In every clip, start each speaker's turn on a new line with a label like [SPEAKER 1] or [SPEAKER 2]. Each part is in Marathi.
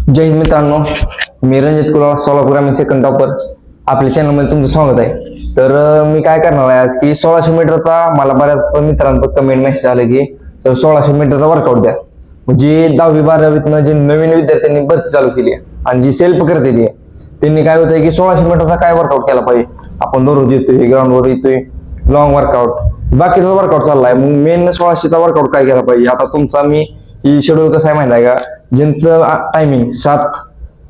[SPEAKER 1] जय हिंद मित्रांनो, मी रणजित कुलाल सोलापूर आम्ही सेकंड टॉपर. आपल्या चॅनलमध्ये तुमचं स्वागत आहे. तर मी काय करणार आहे आज की 1600 मीटरचा मला बऱ्याच मित्रांचं कमेंट मेसेज आले की तर 1600 मीटरचा वर्कआउट द्या. म्हणजे 10वी 12वीतनं जे नवीन विद्यार्थ्यांनी भरती चालू केली आहे आणि जी सेल्फ करते ती त्यांनी काय होतंय की 1600 मीटरचा काय वर्कआउट केला पाहिजे. आपण दररोज येतोय ग्राउंडवर येतोय लॉंग वर्कआउट बाकीचा वर्कआउट चाललाय, मग मेन 1600चा वर्कआउट काय केला पाहिजे. आता तुमचा मी ही शेड्यूल कसं आहे माहिती आहे का, ज्यांचं टायमिंग 7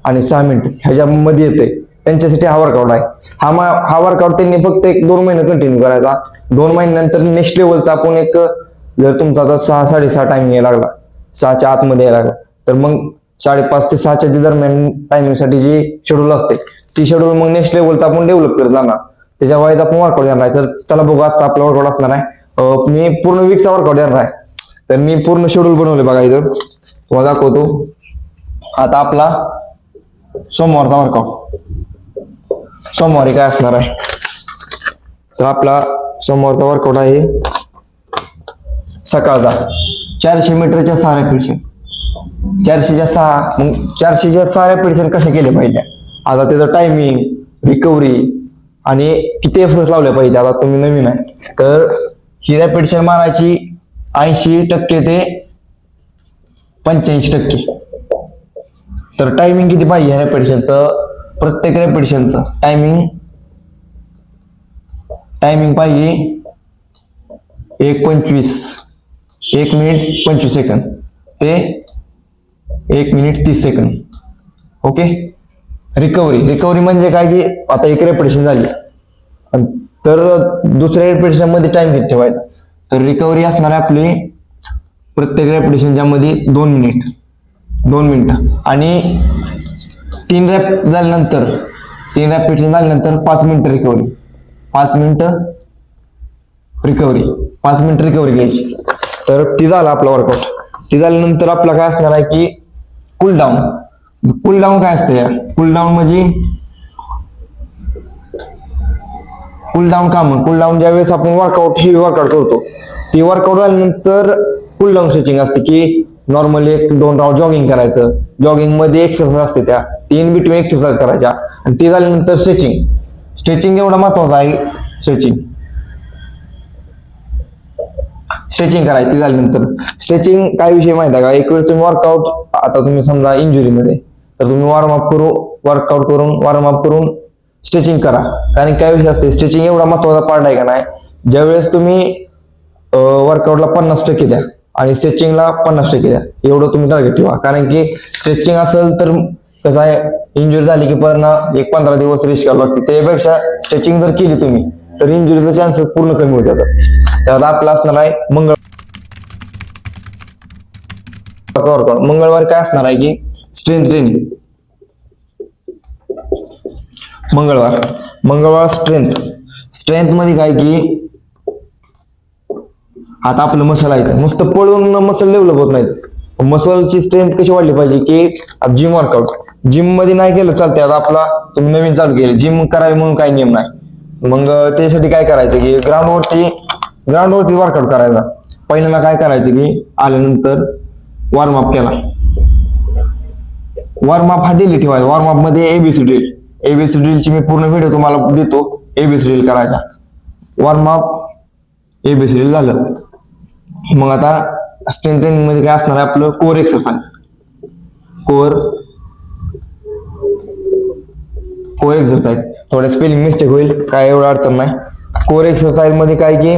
[SPEAKER 1] आणि 6 मिनिट ह्याच्यामध्ये येते त्यांच्यासाठी हा वर्कआउट आहे. हा वर्कआउट त्यांनी फक्त 1-2 महिने कंटिन्यू करायचा. 2 महिन्यानंतर नेक्स्ट लेवलचा आपण एक जर तुमचा आता 6-6:30 टायमिंग यायला लागला, 6च्या आतमध्ये यायला लागला, तर मग 5:30 ते 6च्या दरम्यान टायमिंग साठी जी शेड्यूल असते ती शेड्यूल मग नेक्स्ट लेवलचा आपण डेव्हलप करत जाणार. त्याच्या वाईज आपण वर्कआउट देणार आहे. तर चला बघू आजचा आपला वर्कआउट असणार आहे. मी पूर्ण वीकचा वर्कआउट देणार आहे. तर मी पूर्ण शेड्यूल बनवले बघा, इथं तुम्हाला दाखवतो. आता आपला सोमवारचा वर्कआउट, सोमवारी काय असणार आहे तर आपला सोमवारचा वर्कआउट आहे सकाळचा 400 मीटरच्या 6 रेपिटेशन. 400च्या 6, मग 400च्या 6 रेपिटेशन कशा केले पाहिजे. आता त्याचं टायमिंग, रिकव्हरी आणि किती एफर्ट्स लावले पाहिजे. आता तुम्ही नवीन आहे तर ही रेपिटेशन मारायची 80% ते 85%. तर टायमिंग किती पाहिजे ह्या रेपिटेशनचं, प्रत्येक रेपिटेशनचं टायमिंग पाहिजे 1 मिनिट 25 सेकंद ते 1 मिनिट 30 सेकंद. ओके. रिकव्हरी म्हणजे काय की आता एक रेपिटेशन झाली तर दुसऱ्या रेपिटेशन मध्ये टाइम किती ठेवायचा. तर रिकव्हरी असणार आहे आपली प्रत्येक रेपिटेशनच्या मध्ये 2 मिनिट आणि 3 रेप झाल्यानंतर 3 रेपिटेशन झाल्यानंतर 5 मिनिट रिकव्हरी, 5 मिनिट रिकव्हरी घ्यायची. तर ती झाला आपला वर्कआउट. ती झाल्यानंतर आपला काय असणार आहे की कूल डाऊन काय असतं या कूल डाऊन ज्यावेळेस आपण हेवी वर्कआउट करतो ती वर्कआउट झाल्यानंतर कूल डाऊन स्ट्रेचिंग असते की नॉर्मली 1-2 राऊंड जॉगिंग करायचं. जॉगिंग मध्ये एक्सरसाइज असते, त्या 3 बिटवीन एक्सरसाइज करायच्या आणि ते झाल्यानंतर स्ट्रेचिंग एवढा महत्वाचा आहे. स्ट्रेचिंग करायची झाल्यानंतर स्ट्रेचिंग काय विषय माहिती आहे का, एक वेळ तुम्ही वर्कआउट आता तुम्ही समजा इंजुरीमध्ये तर तुम्ही वर्कआउट करून स्ट्रेचिंग करा. कारण काय विषय असते, स्ट्रेचिंग एवढा महत्वाचा पार्ट आहे का नाही. ज्यावेळेस तुम्ही वर्कआउटला 50% द्या आणि स्ट्रेचिंगला 50% द्या, एवढं तुम्ही टार्गेट ठेवा. कारण की स्ट्रेचिंग असेल तर कसं आहे, इंजुरी झाली की परत एक 15 दिवस रेस्ट करावं लागते. त्यापेक्षा स्ट्रेचिंग जर केली तुम्ही तर इंजुरीचा चान्सेस पूर्ण कमी होत जातात. त्यात आपला असणार आहे मंगळवार काय असणार आहे की स्ट्रेंथ ट्रेनिंग. मंगळवार स्ट्रेंथ मध्ये काय की आता आपलं मसल आहे, नुसतं पळून मसल डेव्हलप होत नाहीत. मसलची स्ट्रेंथ कशी वाढली पाहिजे की जिम वर्कआउट. जिम मध्ये नाही केलं चालते. आता आपला तुम्ही नवीन चालू केलं, जिम करावी म्हणून काही नियम नाही. मग त्यासाठी काय करायचं की ग्राउंडवरती वर्कआउट करायचा. पहिल्यांदा काय करायचं की आल्यानंतर वॉर्मअप केला. वॉर्मअप हा डेली ठेवायचा. वॉर्मअप मध्ये एबीसी ड्रिलची मी पूर्ण व्हिडिओ तुम्हाला देतो. एबीसी ड्रिल करायचा. वॉर्मअप एबीसी ड्रिल झालं. मग आता स्ट्रेंथ ट्रेनिंग मध्ये काय असणार आहे आपलं कोर एक्सरसाइज. कोर एक्सरसाइज थोड्या स्पेलिंग मिस्टेक होईल, काय एवढं अडचण नाही. कोर एक्सरसाइज मध्ये काय की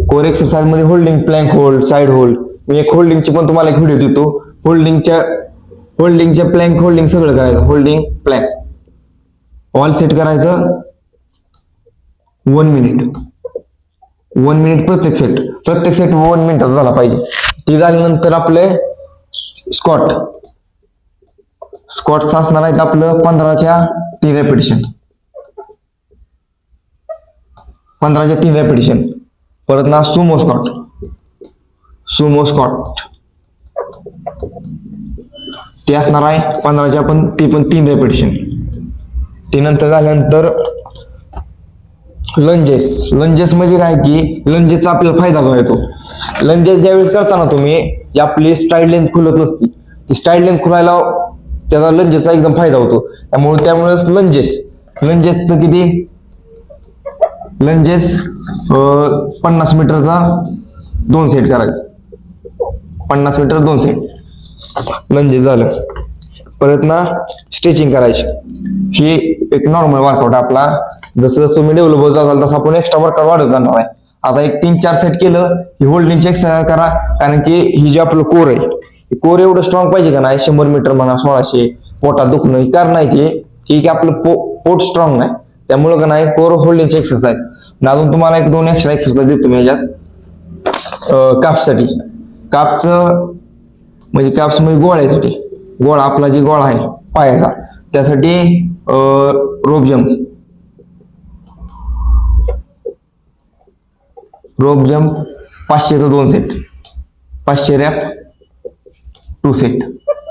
[SPEAKER 1] कोर एक्सरसाइज मध्ये holding, plank hold, side hold. मी एक होल्डिंगची पण तुम्हाला एक व्हिडिओ देतो. होल्डिंगच्या प्लॅंक होल्डिंग सगळं करायचं. होल्डिंग प्लॅंक ऑल सेट करायचं 1 मिनिट प्रत्येक सेट 1 मिनिटाचा झाला पाहिजे. ती झाल्यानंतर आपले स्क्वॉट्स असणार आहेत आपलं 15च्या 3 रेपिटेशन. 15च्या 3 रेपिटेशन. परत ना सुमो स्क्वॉट ते असणार आहे 15च्या पण 3 रेपिटेशन. ते नंतर झाल्यानंतर लंजेस म्हणजे काय की लंजेसचा आपल्याला फायदा काय होतो. लंजेस ज्यावेळेस करताना तुम्ही आपली स्ट्राइड लेंथ खुलत नसती ती स्ट्राईड लेंथ खुलायला त्याचा लंजेसचा एकदम फायदा होतो. त्यामुळे लंजेसचं किती, लंजेस 50 मीटरचा 2 सेट करायचे. 50 मीटर 2 सेट लंजेस झालं. परत ना स्ट्रेचिंग करायची. ही एक नॉर्मल वर्कआउट आपला. जसं जसं तुम्ही डेव्हलप होत जाल तसं आपण एक्स्ट्रा वर्कआउट वाढत जाणार आहे. आता एक 3-4 सेट केलं ही होल्डिंगची एक्सरसाइज करा. कारण की ही जे आपलं कोर आहे, कोर एवढं स्ट्रॉंग पाहिजे का नाही. 100 मीटर म्हणा, 1600 पोटात दुखणं ही कारण नाही ते की आपलं पोट स्ट्रॉंग नाही. त्यामुळं का नाही कोर होल्डिंगची एक्सरसाइज. अजून तुम्हाला 1-2 एक्स्ट्रा एक्सरसाइज देतो मी ह्याच्यात. कापसाठी, कापचं म्हणजे काप्स म्हणजे गोळ्यासाठी, गोळा आपला जे गोळा आहे पायाचा, त्यासाठी रोप जम्प 500 चा 2 सेट, 500 रॅप 2 सेट.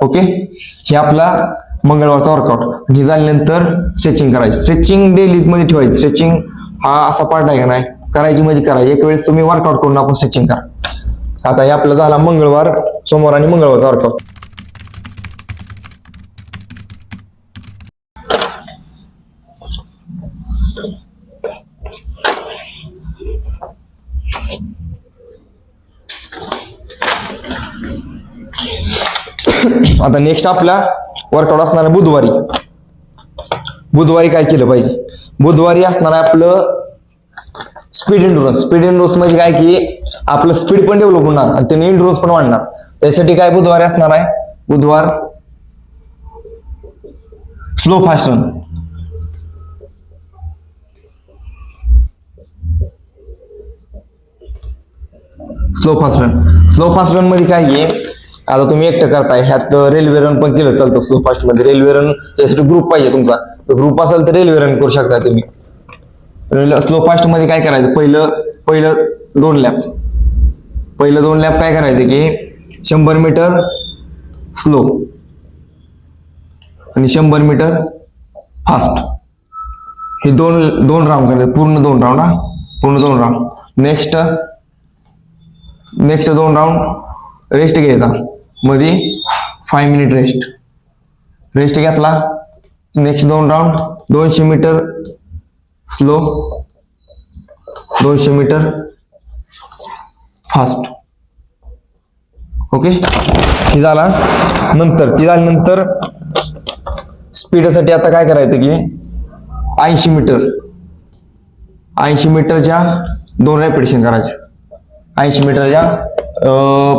[SPEAKER 1] ओके, हे आपला मंगळवारचा वर्कआउट. हे झाल्यानंतर स्ट्रेचिंग करायची. स्ट्रेचिंग डेली मध्ये ठेवायची. स्ट्रेचिंग हा असा पार्ट आहे का नाही, करायची म्हणजे करायची. एक वेळेस तुम्ही वर्कआउट करून आपण स्ट्रेचिंग करा. आता हे आपला झाला मंगळवार, सोमवार आणि मंगळवारचा वर्कआउट. आता नेक्स्ट आपला वर्कआउट असणार आहे बुधवारी. बुधवारी काय केलं पाहिजे, बुधवारी असणार आहे आपलं स्पीड एंडुरन्स. स्पीड एंडुरन्स म्हणजे काय की आपलं स्पीड पण डेव्हलप होणार आणि त्याने एंडुरन्स पण वाढणार. त्यासाठी काय बुधवारी असणार आहे, बुधवार slow fast run. Slow fast run मध्ये काय आहे, आता तुम्ही एकटं करताय, ह्यात रेल्वे रन पण केलं चालतं. स्लो फास्ट मध्ये रेल्वे रन त्यासाठी ग्रुप पाहिजे तुमचा. ग्रुप असेल तर रेल्वे रन करू शकता तुम्ही. स्लो फास्ट मध्ये काय करायचं, पहिलं 2 लॅप, काय करायचं की 100 मीटर स्लो आणि 100 मीटर फास्ट. हे दोन राऊंड करायचे, पूर्ण 2 राऊंड. पूर्ण 2 राऊंड. नेक्स्ट 2 राऊंड रेस्ट घ्यायचा. मध्ये 5 मिनिट रेस्ट घेतला. Next 2 round 200 metre slow, 200 metre fast. Okay, हे झाल्यानंतर स्पीडसाठी आता काय करायचं की 80 मीटरच्या 2 रेपिटेशन करायचे. 80 मीटरच्या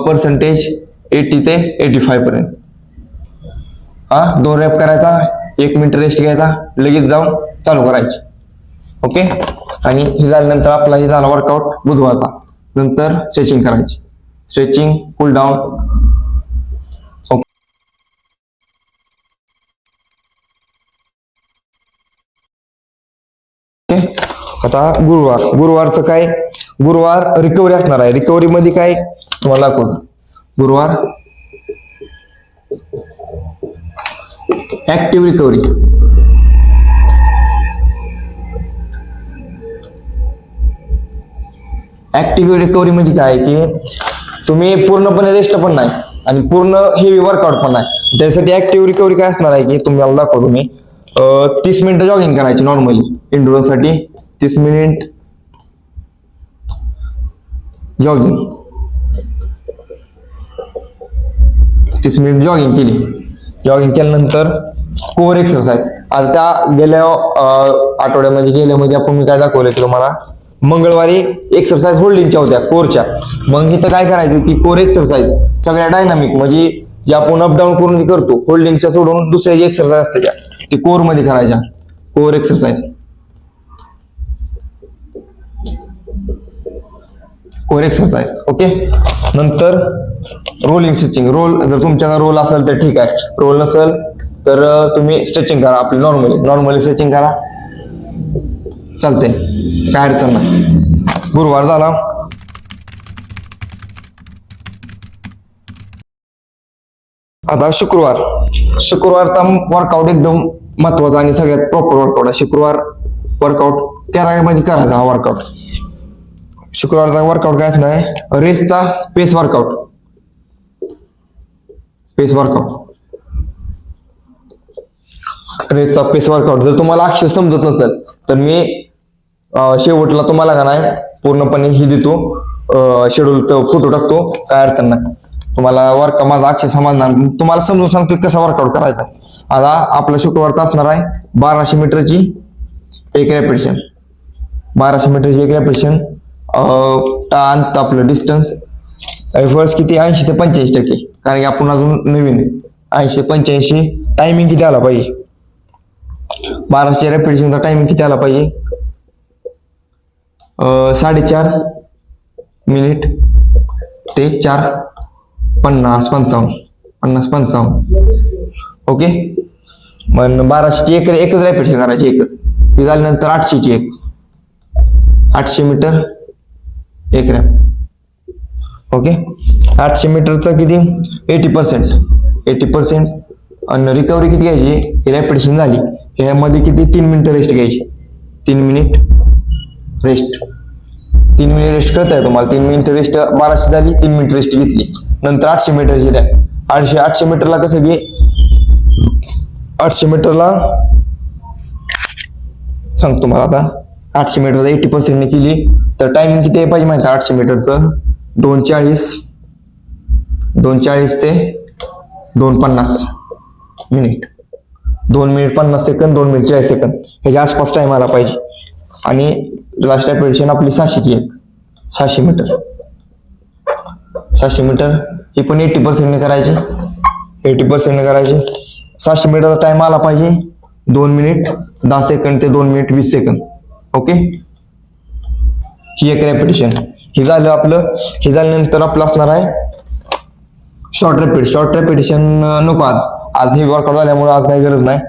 [SPEAKER 1] पर्सेंटेज 80 ते 85 पर्यंत. 2 रॅप करायचा, 1 मिनिट रेस्ट घ्यायचा, लगेच जाऊन चालू करायची. ओके, आणि हे झाल्यानंतर आपला हे झाला वर्कआउट बुधवारचा. नंतर स्ट्रेचिंग करायची. Stretching, cool down. ओके, आता गुरुवारचं काय, गुरुवार रिकव्हरी असणार आहे. रिकव्हरी मध्ये काय तुम्हाला दाखवतो. गुरुवार ऍक्टिव्ह रिकव्हरी. ऍक्टिव्ह रिकव्हरी म्हणजे काय की तुम्ही पूर्णपणे रेस्ट पण नाही आणि पूर्ण हेवी वर्कआउट पण नाही. त्यासाठी ऍक्टिव्ह रिकव्हरी काय असणार आहे की तुम्हाला दाखवतो मी. 30 मिनिटं जॉगिंग करायची नॉर्मली एंडुरन्स साठी. 30 मिनिट जॉगिंग, 30 मिनिट जॉगिंग केली. जॉगिंग केल्यानंतर कोर एक्सरसाइज. आता त्या गेल्या आठवड्यामध्ये आपण मी काय दाखवलं की तुम्हाला, मंगळवारी एक्सरसाइज होल्डिंगच्या होत्या कोरच्या. मग इथं काय करायचं की कोर एक्सरसाइज सगळ्या डायनामिक म्हणजे जे आपण अपडाऊन करून करतो, होल्डिंगच्या सोडून दुसऱ्या जे एक्सरसाइज असते त्या ते कोर मध्ये करायच्या. Core exercise, okay. नंतर रोलिंग स्ट्रेचिंग. जर तुमच्याकडे रोल असेल तर ठीक आहे, रोल नसेल तर तुम्ही स्ट्रेचिंग करा. आपली नॉर्मली स्ट्रेचिंग करा, चालते, काय अडचण नाही. गुरुवार झाला. आता शुक्रवारचा वर्कआउट एकदम महत्वाचा आणि सगळ्यात प्रॉपर वर्कआउट आहे. शुक्रवार वर्कआउट म्हणजे करायचा हा वर्कआउट. शुक्रवारचा वर्कआउट काय नाही, रेसचा पेस वर्कआउट. पेस वर्कआउट, रेसचा पेस वर्कआउट. जर तुम्हाला अक्षर समजत नसेल तर मी शेवटला तुम्हाला का नाही पूर्णपणे ही देतो, शेड्यूल फोटो टाकतो, काय अडचण नाही. तुम्हाला वर्क माझा अक्षर समजणार, तुम्हाला समजून सांगतो कसा वर्कआउट करायचा. आता आपला शुक्रवारचा असणार आहे 1200 मीटरची एक रेपिटेशन. 1200 मीटरची एक रेपिटेशन. अंत आपलं डिस्टन्स एफर्ट्स किती 80 ते 85%, कारण की आपण अजून नवीन 80 ते 85. टायमिंग किती आला पाहिजे 1200 रेपिटेशनचा टायमिंग किती आला पाहिजे 4.5 मिनिट ते 4:50-55. ओके. मग 1200ची एकच रेपिटेशन करायची, एकच. ती झाल्यानंतर 800ची एक, 800 मीटर एक रॅप. ओके. 800 मीटरचं किती 80%. आणि रिकव्हरी किती घ्यायची, रेपिटेशन झाली ह्यामध्ये किती 3 मिनिटं रेस्ट घ्यायची. 3 मिनिट रेस्ट. 3 मिनिट रेस्ट करताय तुम्हाला. 3 मिनिट रेस्ट 1200 झाली, 3 मिनिट रेस्ट घेतली. नंतर 800 मीटरची द्या. 800 मीटरला कसं घे, 800 मीटरला सांगतो मला आता. 800 मीटरला 80% ने केली तर टायमिंग किती पाहिजे माहिती आहे 800 मीटरचं 2:40 ते 2:50 minute. 2 minute 50 second, 2 minute 40 second ह्याच्या आसपास टाइम आला पाहिजे. आणि लास्ट रेपिटेशन आपली 600ची एक, 600 मीटर. 600 मीटर ही पण 80% ने करायची, 80% ने करायची. 600 मीटरचा टाइम आला पाहिजे 2 मिनिट 10 सेकंद ते 2 मिनिट 20 सेकंद. ओके. ही एक रेपिटेशन. ही झालं आपलं. ही झाल्यानंतर आपलं असणार आहे शॉर्ट रेपिटेशन. नको आज हे वर्कआउट झाल्यामुळे आज काही गरज नाही,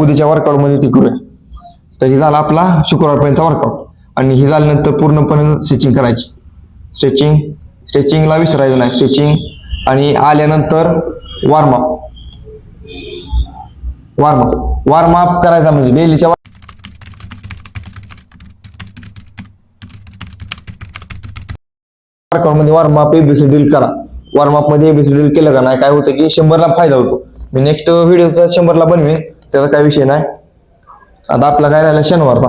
[SPEAKER 1] उद्याच्या वर्कआउट मध्ये ती करूया. तर ही झाला आपला शुक्रवारपर्यंतचा वर्कआउट. आणि ही झाल्यानंतर पूर्णपणे स्ट्रेचिंग करायची. स्ट्रेचिंगला विसरायचं नाही. स्ट्रेचिंग आणि आल्यानंतर वॉर्मअप करायचा, म्हणजे डेलीच्या वर्कआउट मध्ये वॉर्मअप एबीसी ड्रिल करा. वॉर्मअप मध्ये एबीसी ड्रिल केलं का नाही काय होतं की 100ला फायदा होतो. मी नेक्स्ट व्हिडिओचा 100ला बनवेन, त्याचा काय विषय नाही. आता आपला काय राहिला शनिवारचा.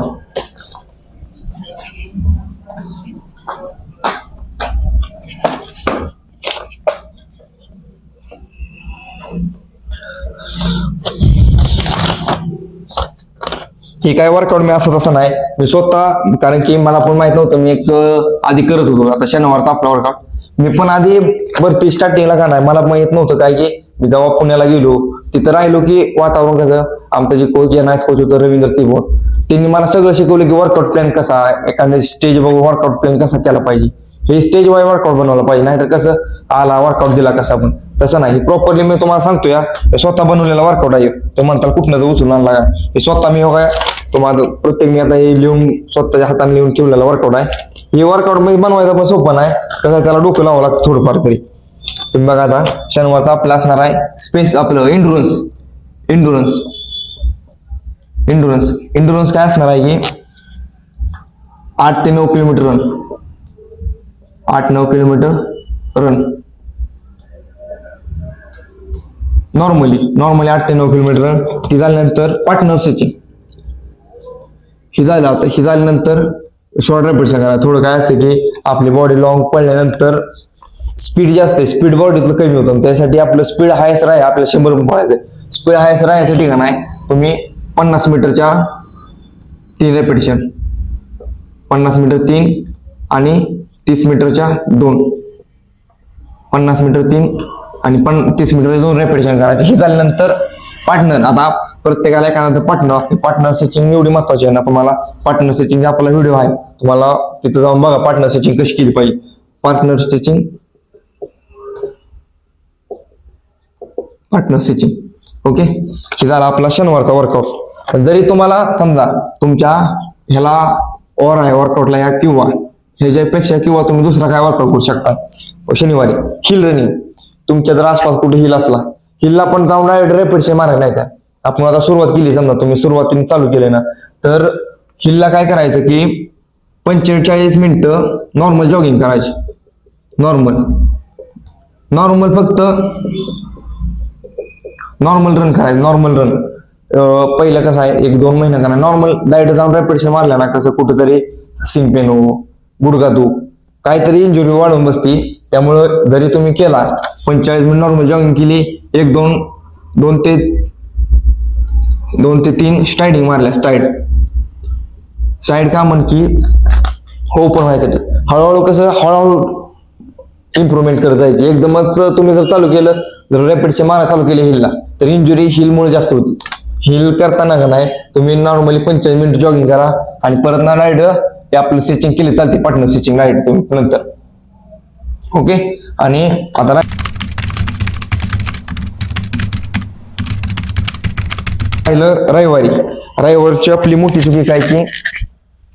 [SPEAKER 1] हे काय वर्कआउट मी असं तसं नाही, मी स्वतः, कारण की मला पण माहित नव्हतं. मी एक आधी करत होतो. आता शनिवारचा आपला वर्कआउट मी पण आधी भरती स्टार्टिंगला का नाही मला माहित नव्हतं काय की मी जेव्हा पुण्याला गेलो तिथं राहिलो की वातावरण कसं. आमचं जे कोच नाईस कोच होतं रवींद्र तिबोर, त्यांनी मला सगळं शिकवलं की वर्कआउट प्लॅन कसा, एखाद्या स्टेज बघून वर्कआउट प्लॅन कसा केला पाहिजे. हे स्टेज वाईज वर्कआउट बनवला पाहिजे, नाहीतर कसं आला वर्कआउट दिला कसा पण तसं नाही. प्रॉपरली मी तुम्हाला सांगतो या स्वतः बनवलेला वर्कआउट आहे. तो म्हणताल कुठनं तर उचलून आणला हे स्वतः मी हो काय तुम्हाला प्रत्येक मी आता हे लिहून स्वतःच्या हाताने लिहून ठेवलेला वर्कआउट आहे. हे वर्कआउट मी बनवायचं पण सोपं नाही, कसं त्याला डोकं लावावं लागतं थोडंफार तरी. तुम्ही बघा आता शनिवारचा आपला असणार आहे स्पेस आपलं इंडुरन्स काय असणार आहे की 8 ते 9 kilometre run. 8-9 kilometre run normally 8 ते 9 किलोमीटर रन. ती झाल्यानंतर पार्टनर स्ट्रेचिंग ही झाल्यानंतर शॉर्ट रेपिटेशन करा. थोडं काय असतं की आपली बॉडी लॉंग पडल्यानंतर स्पीड जास्त आहे, स्पीड बॉडीतलं कमी होतं. त्यासाठी आपलं स्पीड हायस्ट राहील, आपल्याला 100 पळायचं. स्पीड हायस्ट राहण्यासाठी का नाही तुम्ही 50 मीटरच्या 3 रेपिटेशन, 50 मीटर 3 आणि 30 मीटरच्या 2, 50 मीटर 3 आणि 30 मीटर 2 रेपिटेशन करायचे. हे झाल्यानंतर पार्टनर. आता प्रत्येकाला एखादा पार्टनर असते. पार्टनर स्ट्रेचिंग एवढी महत्वाची आहे ना. तुम्हाला पार्टनर स्ट्रेचिंग आपला व्हिडिओ आहे, तुम्हाला तिथं जाऊन बघा पार्टनर स्ट्रेचिंग कशी केली पाहिजे. Partner stretching okay. हे झाला आपला शनिवारचा वर्कआउट. जरी तुम्हाला समजा तुमच्या ह्याला और आहे वर्कआउटला या किंवा ह्याच्यापेक्षा किंवा तुम्ही दुसरा काय वर्कआउट करू शकता शनिवारी. Hill running. तुमच्या जर आसपास कुठे हिल असला, हिलला पण जाऊन रेपिटेशन मारायला नाही त्या. आपण आता सुरुवात केली, समजा तुम्ही सुरुवातीने चालू केले ना, तर हिलला काय करायचं की 45 मिनिटं नॉर्मल जॉगिंग करायची. नॉर्मल फक्त नॉर्मल रन करायचं, नॉर्मल रन. पहिलं कसं आहे 1-2 महिना करा नॉर्मल डायट जाऊन रेपिटेशन मारल्या ना कसं कुठेतरी सिम पेन हो, गुडघा दुख, काहीतरी इंजुरी वाढून बसती. त्यामुळं जरी तुम्ही केला 45 मिनिट नॉर्मल जॉगिंग केली, 2 ते 3 स्ट्रायडिंग मारल्या, स्ट्राईड का म्हण की हो पण व्हायसाठी हळूहळू कसं इम्प्रुव्हमेंट करत जायची. एकदमच तुम्ही जर चालू केलं, जर रॅपिडचे मारा चालू केले हिलला, तर इंजुरी हिलमुळे जास्त होती. हिल करताना का नाही तुम्ही नॉर्मली 45 मिनिट जॉगिंग करा आणि परत ना राईड आपलं स्ट्रेचिंग केली चालते, पार्टनर स्ट्रेचिंग राईड तुम्ही नंतर. ओके. आणि आता राहिलं रविवारची आपली मोठी चुकी काय की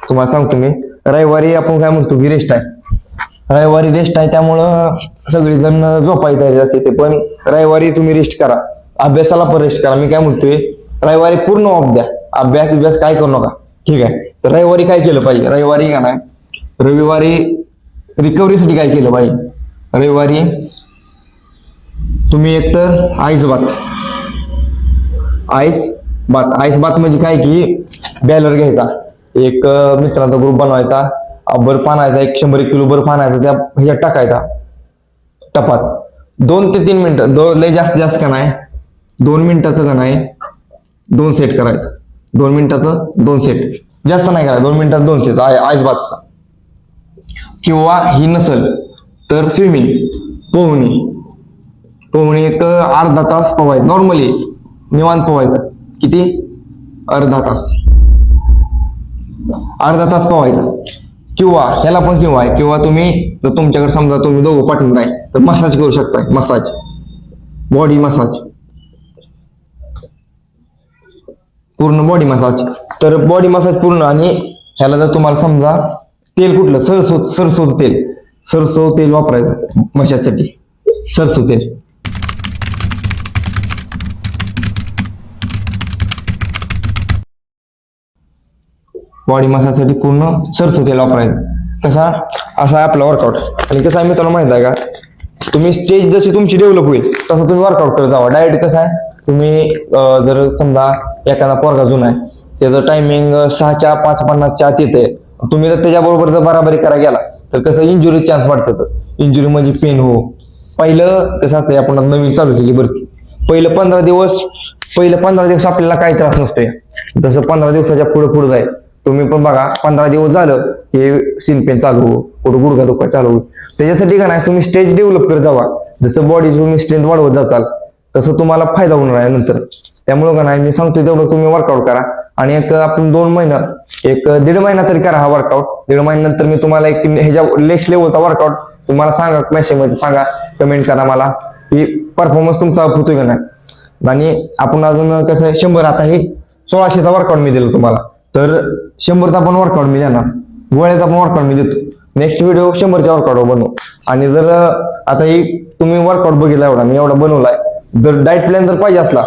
[SPEAKER 1] तुम्हाला सांगतो मी, रविवारी आपण काय म्हणतो की रेस्ट आहे. रविवारी रेस्ट आहे त्यामुळं सगळेजण झोपायची तयारी असते ते, पण रविवारी तुम्ही रेस्ट करा, अभ्यासाला पण रेस्ट करा. मी काय म्हणतोय रविवारी पूर्ण ऑफ द्या, अभ्यास काय करू नका. ठीक आहे. तर रविवारी काय केलं पाहिजे, रविवारी का नाही रविवारी रिकव्हरीसाठी काय केलं पाहिजे, रविवारी तुम्ही एकतर आईस बात म्हणजे काय की बॅलर घ्यायचा, एक मित्रांचा ग्रुप बनवायचा, बर्फ आणायचा, 100 किलो बर्फ आणायचा, त्या ह्याच्यात टाकायचा टपात 2 ते 3 मिनिटं, लय जास्त का नाही 2 मिनिटाचं का नाही 2 सेट करायचं, 2 मिनिटाचं 2 सेट, जास्त नाही करायचं, 2 मिनिटात 2 सेट आईस बातचा. किंवा ही नसल तर स्विमिंग, पोहणी एक अर्धा तास पोहायचं, नॉर्मली निवांत पोहायचं. किती? अर्धा तास पोहायचं. किंवा ह्याला पण किंवा तुम्ही जर तुमच्याकडे समजा तुम्ही दोघं पार्टनर आहे तर मसाज करू शकताय, बॉडी मसाज, पूर्ण बॉडी मसाज. तर बॉडी मसाज पूर्ण. आणि ह्याला जर तुम्हाला समजा तेल कुठलं, सरसो तेल वापरायचं मसाजसाठी, सरसो तेल. बॉडी मसाजसाठी पूर्ण सरसो तेल वापरायचं. कसा असा आपला वर्कआउट. आणि कसं आहे मित्रांनो माहित आहे का, तुम्ही स्टेज जशी तुमची डेव्हलप होईल तसं तुम्ही वर्कआउट करत जावा. डायरेक्ट कसं आहे तुम्ही जर समजा एखादा पोरगा जुना आहे, त्याचं टायमिंग 6च्या 5:50च्या आत येते, तुम्ही जर त्याच्याबरोबर जर बराबरी करायला गेला तर कसं इंजुरी चान्स वाढतात. इंजुरी म्हणजे पेन हो. पहिलं कसं असतं, आपण नवीन चालू केली भरती, पहिलं 15 दिवस आपल्याला काही त्रास नसतोय. तसं 15 दिवसाच्या पुढे जाईल तुम्ही पण बघा, 15 दिवस झालं की सीन पेन चालू, कुठं गुडघा दुखा चालू. त्याच्यासाठी का नाही तुम्ही स्टेज डेव्हलप करत जावा. जसं बॉडी तुम्ही स्ट्रेंथ वाढवत जाचाल तसं तुम्हाला फायदा होणार आहे नंतर. त्यामुळं का नाही मी सांगतोय तेवढं तुम्ही वर्कआउट करा. आणि आपण 2 महिना, 1.5 महिना तरी करा हा वर्कआउट. 1.5 महिन्यानंतर मी तुम्हाला एक ह्याच्या नेक्स्ट लेवलचा वर्कआउट तुम्हाला सांगा, मेसेजमध्ये सांगा, कमेंट करा मला की परफॉर्मन्स तुमचा होतोय का नाही. आणि आपण अजून कसं आहे 100, आता हे 1600चा वर्कआउट मी दिलं तुम्हाला, तर 100चा पण वर्कआउट मी देणार, गोळ्याचा पण वर्कआउट मी देतो. नेक्स्ट व्हिडिओ 100च्या वर्कआउट बनवू. आणि जर आता ही तुम्ही वर्कआउट बघितला एवढा मी बनवलाय, जर डाएट प्लॅन जर पाहिजे असला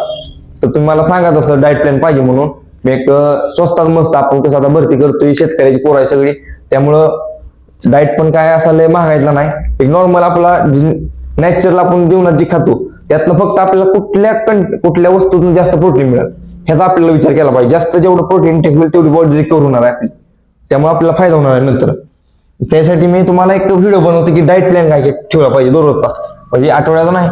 [SPEAKER 1] तर तुम्ही मला सांगा तसं डाएट प्लॅन पाहिजे म्हणून. मी एक स्वस्तात मस्त, आपण कसं आता भरती करतोय, शेतकऱ्याची पोरं आहे सगळी, त्यामुळं डाएट पण काय असा लय महागायला नाही. एक नॉर्मल आपला नॅचरल आपण जीवनात जे खातो त्यातलं फक्त आपल्याला कुठल्या वस्तूतून जास्त प्रोटीन मिळेल ह्याचा आपल्याला विचार केला पाहिजे. जास्त जेवढं प्रोटीन टेक होईल तेवढी बॉडी रिकव्हर होणार आहे आपली, त्यामुळे आपल्याला फायदा होणार आहे नंतर. त्यासाठी मी तुम्हाला एक व्हिडिओ बनवतो की डाएट प्लॅन काय ठेवला पाहिजे दररोजचा, म्हणजे आठवड्याचा नाही,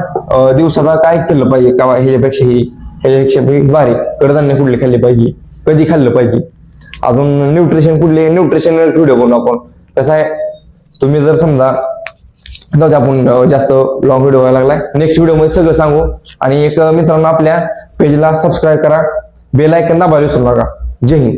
[SPEAKER 1] दिवसाचा काय केलं पाहिजे, का ह्याच्यापेक्षा भारी कडधान्य कुठले खाल्ले पाहिजे, कधी खाल्लं पाहिजे, अजून न्यूट्रिशन व्हिडिओ बनवू आपण. कसं आहे तुम्ही जर समजा जाऊ आपण जास्त लॉंग व्हिडिओ व्हायला लागलाय, नेक्स्ट व्हिडिओ मध्ये सगळं सांगू. आणि एक मित्रांनो आपल्या पेजला सबस्क्राईब करा, बेल आयकॉन दाबायला विसरू नका. जय हिंद.